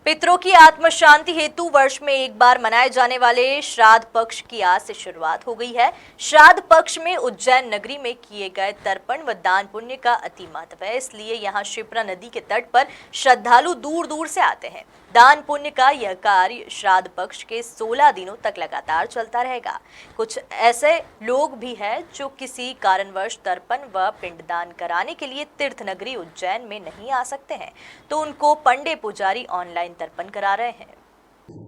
पितरों की आत्म शांति हेतु वर्ष में एक बार मनाए जाने वाले श्राद्ध पक्ष की आज से शुरुआत हो गई है। श्राद्ध पक्ष में उज्जैन नगरी में किए गए तर्पण व दान पुण्य का अति महत्व है, इसलिए यहाँ शिप्रा नदी के तट पर श्रद्धालु दूर दूर से आते हैं। दान पुण्य का यह कार्य श्राद्ध पक्ष के 16 दिनों तक लगातार चलता रहेगा। कुछ ऐसे लोग भी हैं जो किसी कारणवश तर्पण व पिंडदान कराने के लिए तीर्थ नगरी उज्जैन में नहीं आ सकते हैं, तो उनको पंडे पुजारी ऑनलाइन तर्पण करा रहे हैं।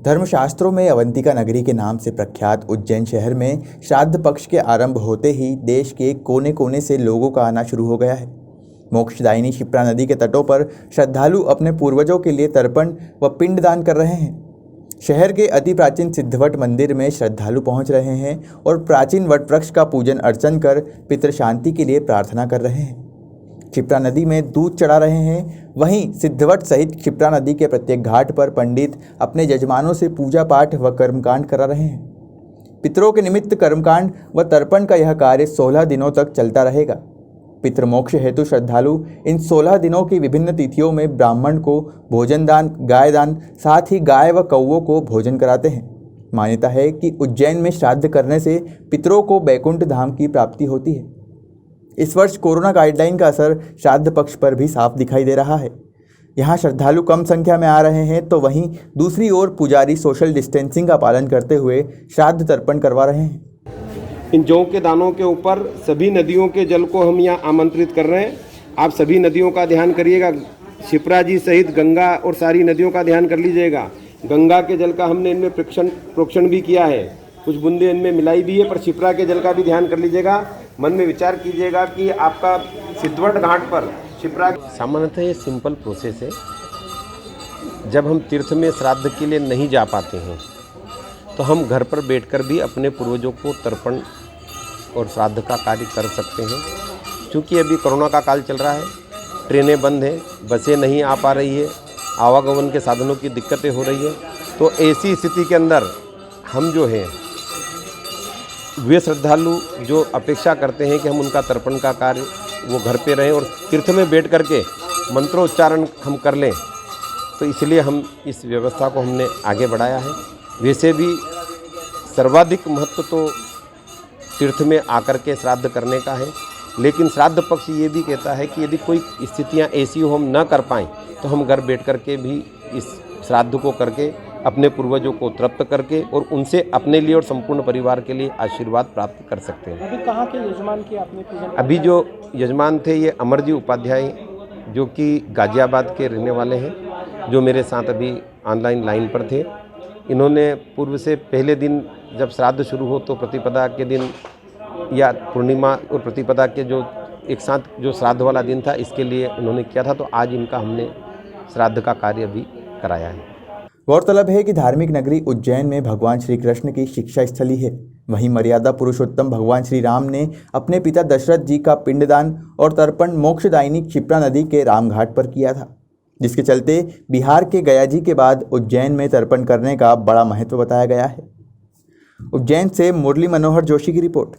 धर्मशास्त्रों में अवंतिका नगरी के नाम से प्रख्यात उज्जैन शहर में श्राद्ध पक्ष के आरंभ होते ही देश के कोने कोने से लोगों का आना शुरू हो गया है। मोक्षदायिनी शिप्रा नदी के तटों पर श्रद्धालु अपने पूर्वजों के लिए तर्पण व पिंडदान कर रहे हैं। शहर के अति प्राचीन सिद्धवट मंदिर में श्रद्धालु पहुंच रहे हैं और प्राचीन वट वृक्ष का पूजन अर्चन कर पितृ शांति के लिए प्रार्थना कर रहे हैं। शिप्रा नदी में दूध चढ़ा रहे हैं। वहीं सिद्धवट सहित शिप्रा नदी के प्रत्येक घाट पर पंडित अपने यजमानों से पूजा पाठ व कर्मकांड करा रहे हैं। पितरों के निमित्त कर्मकांड व तर्पण का यह कार्य 16 दिनों तक चलता रहेगा। पितृमोक्ष हेतु श्रद्धालु इन 16 दिनों की विभिन्न तिथियों में ब्राह्मण को भोजन दान, गाय दान, साथ ही गाय व कौवों को भोजन कराते हैं। मान्यता है कि उज्जैन में श्राद्ध करने से पितरों को बैकुंठ धाम की प्राप्ति होती है। इस वर्ष कोरोना गाइडलाइन का असर श्राद्ध पक्ष पर भी साफ दिखाई दे रहा है। यहाँ श्रद्धालु कम संख्या में आ रहे हैं, तो वहीं दूसरी ओर पुजारी सोशल डिस्टेंसिंग का पालन करते हुए श्राद्ध तर्पण करवा रहे हैं। इन जौ के दानों के ऊपर सभी नदियों के जल को हम यहाँ आमंत्रित कर रहे हैं। आप सभी नदियों का ध्यान करिएगा, शिप्रा जी सहित गंगा और सारी नदियों का ध्यान कर लीजिएगा। गंगा के जल का हमने इनमें प्रोक्षण भी किया है, कुछ बूंदे इनमें मिलाई भी है, पर शिप्रा के जल का भी ध्यान कर लीजिएगा। मन में विचार कीजिएगा कि आपका सिद्धवट घाट पर शिप्रा। सामान्यतः ये सिंपल प्रोसेस है। जब हम तीर्थ में श्राद्ध के लिए नहीं जा पाते हैं तो हम घर पर बैठकर भी अपने पूर्वजों को तर्पण और श्राद्ध का कार्य कर सकते हैं। क्योंकि अभी कोरोना का काल चल रहा है, ट्रेनें बंद हैं, बसें नहीं आ पा रही है, आवागमन के साधनों की दिक्कतें हो रही है, तो ऐसी स्थिति के अंदर हम जो है वे श्रद्धालु जो अपेक्षा करते हैं कि हम उनका तर्पण का कार्य वो घर पे रहें और तीर्थ में बैठ करके मंत्रोच्चारण हम कर लें, तो इसलिए हम इस व्यवस्था को हमने आगे बढ़ाया है। वैसे भी सर्वाधिक महत्व तो तीर्थ में आकर के श्राद्ध करने का है, लेकिन श्राद्ध पक्ष ये भी कहता है कि यदि कोई स्थितियां ऐसी हो हम न कर पाएँ तो हम घर बैठ करके भी इस श्राद्ध को करके अपने पूर्वजों को तृप्त करके और उनसे अपने लिए और संपूर्ण परिवार के लिए आशीर्वाद प्राप्त कर सकते हैं। अभी कहाँ के यजमान की आपने पूजन? अभी जो यजमान थे ये अमरजी उपाध्याय, जो कि गाजियाबाद के रहने वाले हैं, जो मेरे साथ अभी ऑनलाइन लाइन पर थे। इन्होंने पूर्व से पहले दिन जब श्राद्ध शुरू हो तो प्रतिपदा के दिन या पूर्णिमा और प्रतिपदा के जो एक साथ जो श्राद्ध वाला दिन था, इसके लिए उन्होंने किया था, तो आज इनका हमने श्राद्ध का कार्य अभी कराया है। गौरतलब है कि धार्मिक नगरी उज्जैन में भगवान श्री कृष्ण की शिक्षा स्थली है। वहीं मर्यादा पुरुषोत्तम भगवान श्री राम ने अपने पिता दशरथ जी का पिंडदान और तर्पण मोक्षदायिनी शिप्रा नदी के रामघाट पर किया था, जिसके चलते बिहार के गया जी के बाद उज्जैन में तर्पण करने का बड़ा महत्व बताया गया है। उज्जैन से मुरली मनोहर जोशी की रिपोर्ट।